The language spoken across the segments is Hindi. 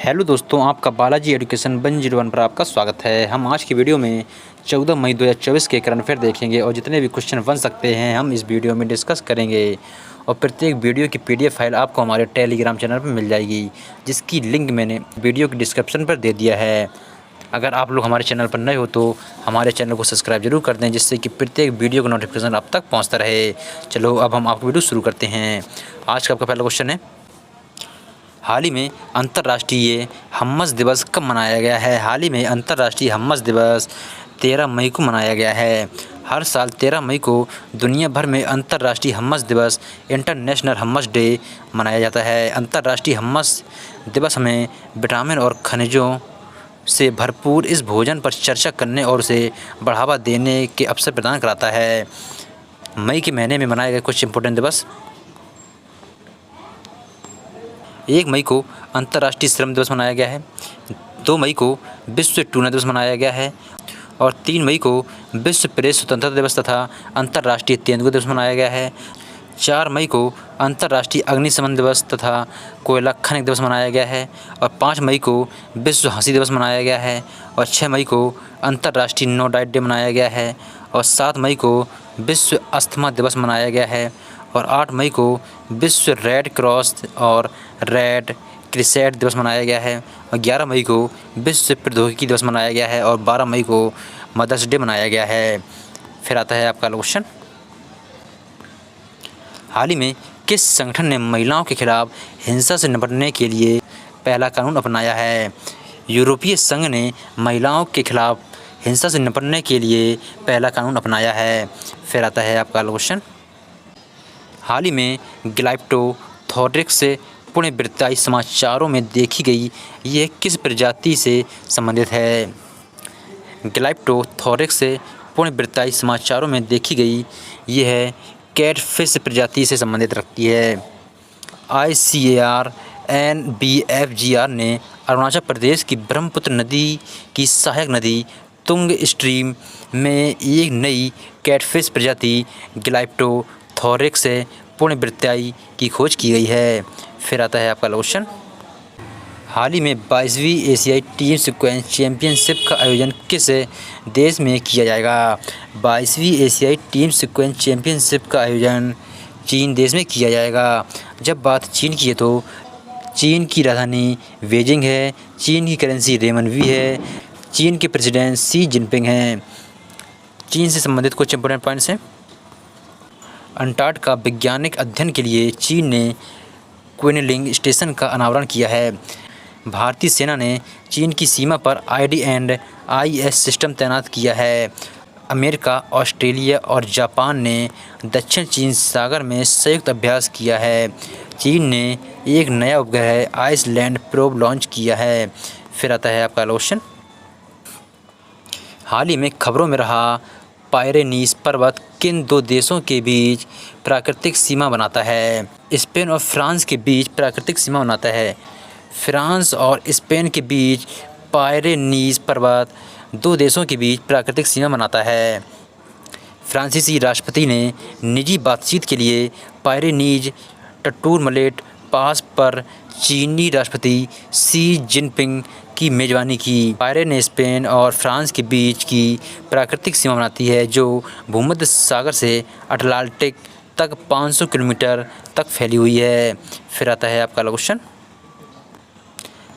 हेलो दोस्तों, आपका बालाजी एजुकेशन 101 पर आपका स्वागत है। हम आज की वीडियो में 14 मई 2024 के करंट अफेयर देखेंगे और जितने भी क्वेश्चन बन सकते हैं हम इस वीडियो में डिस्कस करेंगे। और प्रत्येक वीडियो की पीडीएफ फाइल आपको हमारे टेलीग्राम चैनल पर मिल जाएगी, जिसकी लिंक मैंने वीडियो की डिस्क्रिप्शन पर दे दिया है। अगर आप लोग हमारे चैनल पर नए हो तो हमारे चैनल को सब्सक्राइब जरूर कर दें, जिससे कि प्रत्येक वीडियो का नोटिफिकेशन आप तक पहुँचता रहे। चलो अब हम आपको वीडियो शुरू करते हैं। आज का आपका पहला क्वेश्चन है, हाल ही में अंतर्राष्ट्रीय हमस दिवस कब मनाया गया है? हाल ही में अंतर्राष्ट्रीय हमस दिवस 13 मई को मनाया गया है। हर साल 13 मई को दुनिया भर में अंतर्राष्ट्रीय हमस दिवस इंटरनेशनल हमस डे मनाया जाता है। अंतर्राष्ट्रीय हमस दिवस हमें विटामिन और खनिजों से भरपूर इस भोजन पर चर्चा करने और उसे बढ़ावा देने के अवसर प्रदान कराता है। मई के महीने में मनाए गए कुछ इंपॉर्टेंट दिवस: 1 मई को अंतर्राष्ट्रीय श्रम दिवस मनाया गया है। 2 मई को विश्व टूना दिवस मनाया गया है। और 3 मई को विश्व प्रेस स्वतंत्रता दिवस तथा अंतर्राष्ट्रीय तेंदुआ दिवस मनाया गया है। 4 मई को अंतर्राष्ट्रीय अग्निशमन दिवस तथा कोयला खनन दिवस मनाया गया है। और 5 मई को विश्व हंसी दिवस मनाया गया है। और 6 मई को अंतर्राष्ट्रीय नो डाइट डे मनाया गया है। और 7 मई को विश्व अस्थमा दिवस मनाया गया है। और 8 मई को विश्व रेड क्रॉस और रेड क्रिसेंट दिवस मनाया गया है। और 11 मई को विश्व प्रौद्योगिकी दिवस मनाया गया है। और 12 मई को मदर्स डे मनाया गया है। फिर आता है आपका क्वेश्चन, हाल ही में किस संगठन ने महिलाओं के खिलाफ हिंसा से निपटने के लिए पहला कानून अपनाया है? यूरोपीय संघ ने महिलाओं के खिलाफ हिंसा से निपटने के लिए पहला कानून अपनाया है। फिर आता है आपका क्वेश्चन, हाल ही में ग्लाइप्टोथोरिक्स से पुनर्वृत्ति समाचारों में देखी गई यह किस प्रजाति से संबंधित है? ग्लाइप्टोथोरिक्स से पुनर्वृत्ति समाचारों में देखी गई यह कैटफिश प्रजाति से संबंधित रखती है। ICAR-NBFGR ने अरुणाचल प्रदेश की ब्रह्मपुत्र नदी की सहायक नदी तुंग स्ट्रीम में एक नई कैटफिश प्रजाति ग्लाइप्टोथोरिक्स से पुनर्वृत्ति की खोज की गई है। फिर आता है आपका क्वेश्चन, हाल ही में 22वीं एशियाई टीम सीक्वेंस चैंपियनशिप का आयोजन किस देश में किया जाएगा? 22वीं एशियाई टीम सीक्वेंस चैंपियनशिप का आयोजन चीन देश में किया जाएगा। जब बात चीन की है तो चीन की राजधानी बीजिंग है। चीन की करेंसी रेमनवी है। चीन के प्रेसिडेंट शी जिनपिंग हैं। चीन से संबंधित कुछ इंपॉर्टेंट पॉइंट्स हैं। अंटार्कटिका वैज्ञानिक अध्ययन के लिए चीन ने क्विनलिंग स्टेशन का अनावरण किया है। भारतीय सेना ने चीन की सीमा पर ID&IS सिस्टम तैनात किया है। अमेरिका, ऑस्ट्रेलिया और जापान ने दक्षिण चीन सागर में संयुक्त अभ्यास किया है। चीन ने एक नया उपग्रह आइसलैंड प्रोब लॉन्च किया है। फिर आता है आपका क्वेश्चन, हाल ही में खबरों में रहा पायरेनीज पर्वत किन दो देशों के बीच प्राकृतिक सीमा बनाता है? स्पेन और फ्रांस के बीच प्राकृतिक सीमा बनाता है। फ्रांस और स्पेन के बीच पायरेनीज पर्वत दो देशों के बीच प्राकृतिक सीमा बनाता है। फ्रांसीसी राष्ट्रपति ने निजी बातचीत के लिए पायरेनीज टटूरमलेट पास पर चीनी राष्ट्रपति शी जिनपिंग की मेज़बानी की। पायरेन स्पेन और फ्रांस के बीच की प्राकृतिक सीमा बनाती है, जो भूमध्य सागर से अटलांटिक तक 500 किलोमीटर तक फैली हुई है। फिर आता है आपका क्वेश्चन,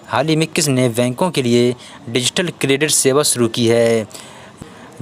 हाल ही में किसने बैंकों के लिए डिजिटल क्रेडिट सेवा शुरू की है?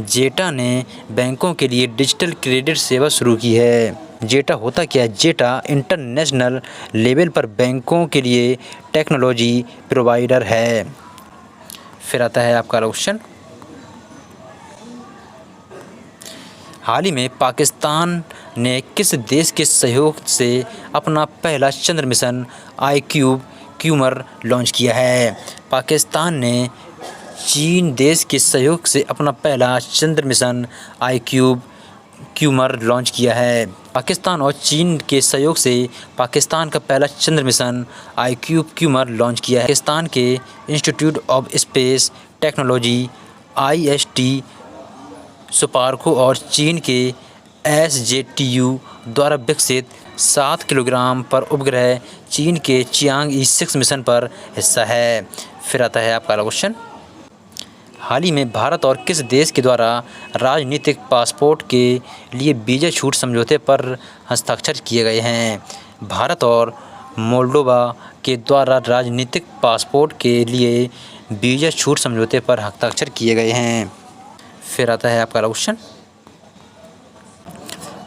जेटा ने बैंकों के लिए डिजिटल क्रेडिट सेवा शुरू की है। जेटा होता क्या है? जेटा इंटरनेशनल लेवल पर बैंकों के लिए टेक्नोलॉजी प्रोवाइडर है। फिर आता है आपका क्वेश्चन, हाल ही में पाकिस्तान ने किस देश के सहयोग से अपना पहला चंद्र मिशन क्यूमर लॉन्च किया है? पाकिस्तान ने चीन देश के सहयोग से अपना पहला चंद्र मिशन क्यूमर लॉन्च किया है। पाकिस्तान और चीन के सहयोग से पाकिस्तान का पहला चंद्र मिशन क्यूमर लॉन्च किया है। पाकिस्तान के institute of space technology IST SUPARCO और चीन के SJTU द्वारा विकसित 7 किलोग्राम पर उपग्रह चीन के चियांग-E6 मिशन पर हिस्सा है। फिर आता है आपका अगला क्वेश्चन। हाल ही में भारत और किस देश के द्वारा राजनीतिक पासपोर्ट के लिए वीज़ा छूट समझौते पर हस्ताक्षर किए गए हैं? भारत और मोल्डोवा के द्वारा राजनीतिक पासपोर्ट के लिए वीज़ा छूट समझौते पर हस्ताक्षर किए गए हैं। फिर आता है आपका अगला क्वेश्चन।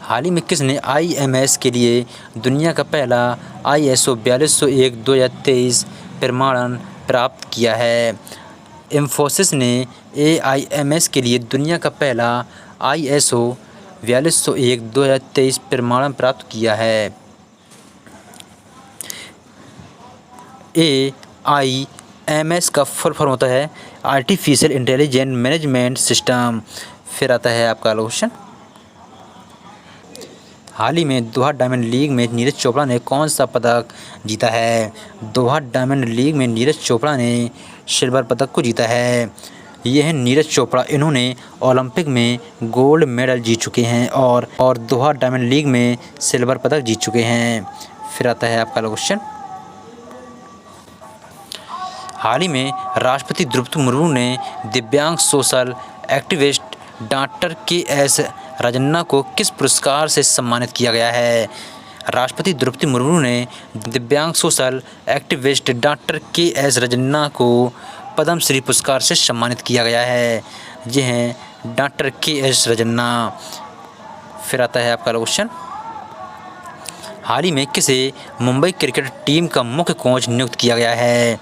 हाल ही में किसने IMS के लिए दुनिया का पहला ISO 4201-2023 प्रमाणन प्राप्त किया है? इंफोसिस ने AIMS के लिए दुनिया का पहला ISO 4201-2023 प्रमाणन प्राप्त किया है। AIMS का फुल फॉर्म होता है आर्टिफिशियल इंटेलिजेंस मैनेजमेंट सिस्टम। फिर आता है आपका अगला क्वेश्चन। हाल ही में दोहा डायमंड लीग में नीरज चोपड़ा ने कौन सा पदक जीता है? दोहा डायमंड लीग में नीरज चोपड़ा ने सिल्वर पदक को जीता है। यह है नीरज चोपड़ा, इन्होंने ओलंपिक में गोल्ड मेडल जीत चुके हैं और दोहा डायमंड लीग में सिल्वर पदक जीत चुके हैं। फिर आता है आपका अगला क्वेश्चन। हाल ही में राष्ट्रपति द्रौपदी मुर्मू ने दिव्यांग social activist doctor KS Rajanna को किस पुरस्कार से सम्मानित किया गया है? राष्ट्रपति द्रौपदी मुर्मू ने दिव्यांग social activist doctor KS Rajanna को पद्म श्री पुरस्कार से सम्मानित किया गया है। ये हैं डॉक्टर KS राजन्ना। फिर आता है आपका क्वेश्चन। हाल ही में किसे मुंबई क्रिकेट टीम का मुख्य कोच नियुक्त किया गया है?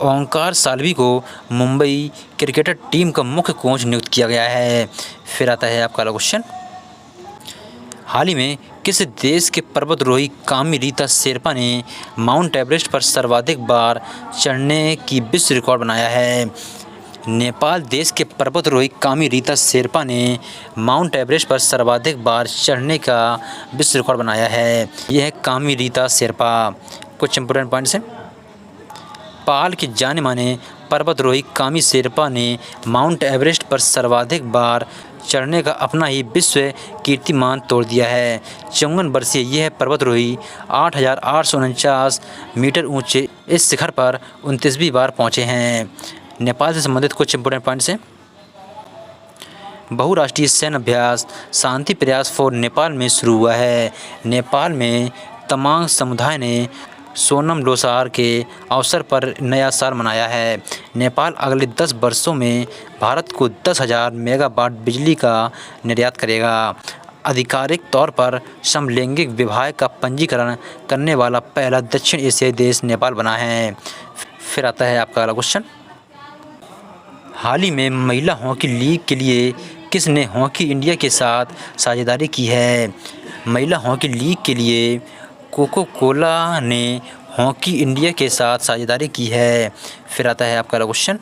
ओंकार साल्वी को मुंबई क्रिकेट टीम का मुख्य कोच नियुक्त किया गया है। फिर आता है आपका अगला क्वेश्चन। हाल ही में किस देश के पर्वतारोही कामी रीता शेरपा ने माउंट एवरेस्ट पर सर्वाधिक बार चढ़ने की विश्व रिकॉर्ड बनाया है? नेपाल देश के पर्वतारोही कामी रीता शेरपा ने माउंट एवरेस्ट पर सर्वाधिक बार चढ़ने का विश्व रिकॉर्ड बनाया है। यह है कामी रीता शेरपा। कुछ इंपोर्टेंट पॉइंट्स हैं। नेपाल के जाने माने पर्वतारोही कामी शेरपा ने माउंट एवरेस्ट पर सर्वाधिक बार चढ़ने का अपना ही विश्व कीर्तिमान तोड़ दिया है। 54 वर्षीय यह पर्वतारोही 8,849 मीटर ऊंचे इस शिखर पर 29वीं बार पहुंचे हैं। नेपाल से संबंधित कुछ इंपोर्टेंट पॉइंट्स हैं। बहुराष्ट्रीय सैन्य अभ्यास शांति प्रयास फॉर नेपाल में शुरू हुआ है। नेपाल में तमांग समुदाय ने सोनम लोसार के अवसर पर नया साल मनाया है। नेपाल अगले 10 वर्षों में भारत को 10,000 मेगावाट बिजली का निर्यात करेगा। आधिकारिक तौर पर समलैंगिक विवाह का पंजीकरण करने वाला पहला दक्षिण एशियाई देश नेपाल बना है। फिर आता है आपका अगला क्वेश्चन। हाल ही में महिला हॉकी लीग के लिए किसने हॉकी इंडिया के साथ साझेदारी की है? महिला हॉकी लीग के लिए कोको कोला ने हॉकी इंडिया के साथ साझेदारी की है। फिर आता है आपका क्वेश्चन।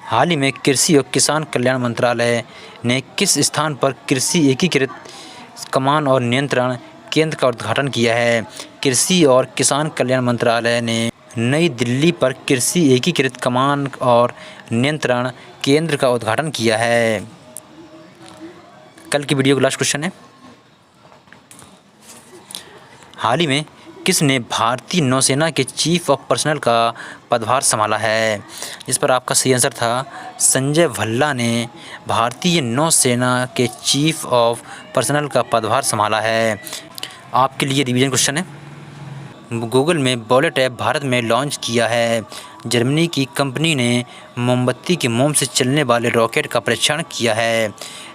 हाल ही में कृषि और किसान कल्याण मंत्रालय ने किस स्थान पर कृषि एकीकृत कमान और नियंत्रण केंद्र का उद्घाटन किया है? कृषि और किसान कल्याण मंत्रालय ने नई दिल्ली पर कृषि एकीकृत कमान और नियंत्रण केंद्र का उद्घाटन किया है। कल की वीडियो का लास्ट क्वेश्चन है। हाल ही में किसने भारतीय नौसेना के चीफ ऑफ पर्सनल का पदभार संभाला है? जिस पर आपका सही आंसर था संजय भल्ला ने भारतीय नौसेना के चीफ ऑफ पर्सनल का पदभार संभाला है। आपके लिए रिवीजन क्वेश्चन है। गूगल में वॉलेट ऐप भारत में लॉन्च किया है। जर्मनी की कंपनी ने मोमबत्ती के मोम से चलने वाले रॉकेट का परीक्षण किया है।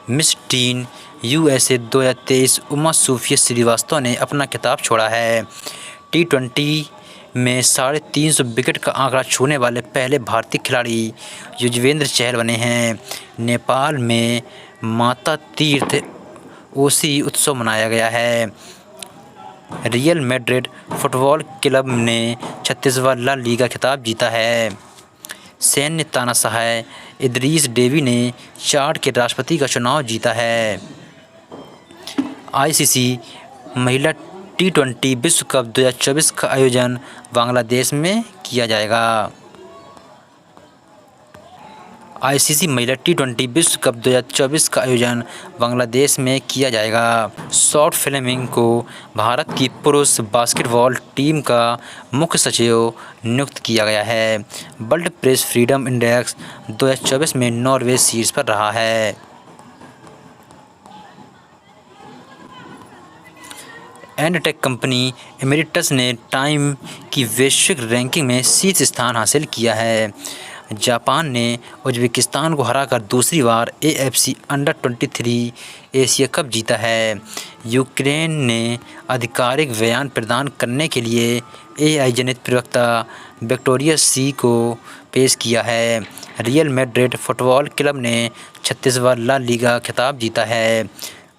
मिस टीन USA 2023 उमा सूफिया श्रीवास्तव ने अपना खिताब छोड़ा है। T20 में 350 विकेट का आंकड़ा छूने वाले पहले भारतीय खिलाड़ी युजवेंद्र चहल बने हैं। नेपाल में माता तीर्थ ओसी उत्सव मनाया गया है। रियल मैड्रिड फुटबॉल क्लब ने 36वां ला लीगा खिताब जीता है। सैन्य तानाशाह इदरीस डेवी ने चाड के राष्ट्रपति का चुनाव जीता है। ICC महिला T20 विश्व कप 2024 का आयोजन बांग्लादेश में किया जाएगा। आईसीसी महिला T20 विश्व कप 2024 का आयोजन बांग्लादेश में किया जाएगा। शॉर्ट फिल्मिंग को भारत की पुरुष बास्केटबॉल टीम का मुख्य सचिव नियुक्त किया गया है। वर्ल्ड प्रेस फ्रीडम इंडेक्स 2024 में नॉर्वे शीर्ष पर रहा है। एंडटेक कंपनी एमेरिटस ने टाइम की वैश्विक रैंकिंग में शीर्ष स्थान हासिल किया है। जापान ने उज्बेकिस्तान को हराकर दूसरी बार AFC अंडर-23 एशिया कप जीता है। यूक्रेन ने आधिकारिक बयान प्रदान करने के लिए AI जनित प्रवक्ता विक्टोरिया सी को पेश किया है। रियल मैड्रिड फुटबॉल क्लब ने 36वां ला लीगा खिताब जीता है।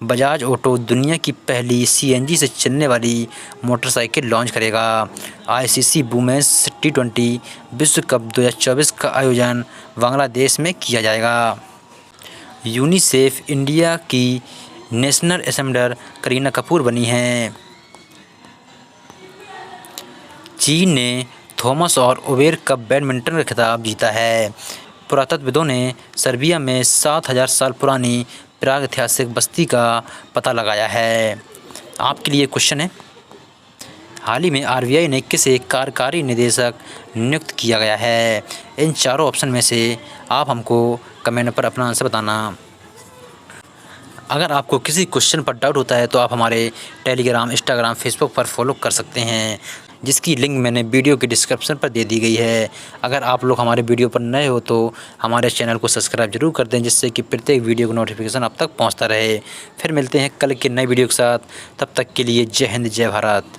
बजाज ऑटो दुनिया की पहली CNG से चलने वाली मोटरसाइकिल लॉन्च करेगा। आईसीसी वुमेन्स T20 विश्व कप 2024 का आयोजन बांग्लादेश में किया जाएगा। यूनिसेफ इंडिया की नेशनल एम्बेसडर करीना कपूर बनी हैं। चीन ने थॉमस और ओवेर कप बैडमिंटन का खिताब जीता है। पुरातत्वविदों ने सर्बिया में 7000 साल पुरानी प्रागैतिहासिक बस्ती का पता लगाया है। आपके लिए क्वेश्चन है, हाल ही में RBI ने किसे कार्यकारी निदेशक नियुक्त किया गया है? इन चारों ऑप्शन में से आप हमको कमेंट पर अपना आंसर बताना। अगर आपको किसी क्वेश्चन पर डाउट होता है तो आप हमारे टेलीग्राम, इंस्टाग्राम, फेसबुक पर फॉलो कर सकते हैं, जिसकी लिंक मैंने वीडियो के डिस्क्रिप्शन पर दे दी गई है। अगर आप लोग हमारे वीडियो पर नए हो तो हमारे चैनल को सब्सक्राइब जरूर कर दें, जिससे कि प्रत्येक वीडियो का नोटिफिकेशन आप तक पहुंचता रहे। फिर मिलते हैं कल के नए वीडियो के साथ, तब तक के लिए जय हिंद, जय भारत।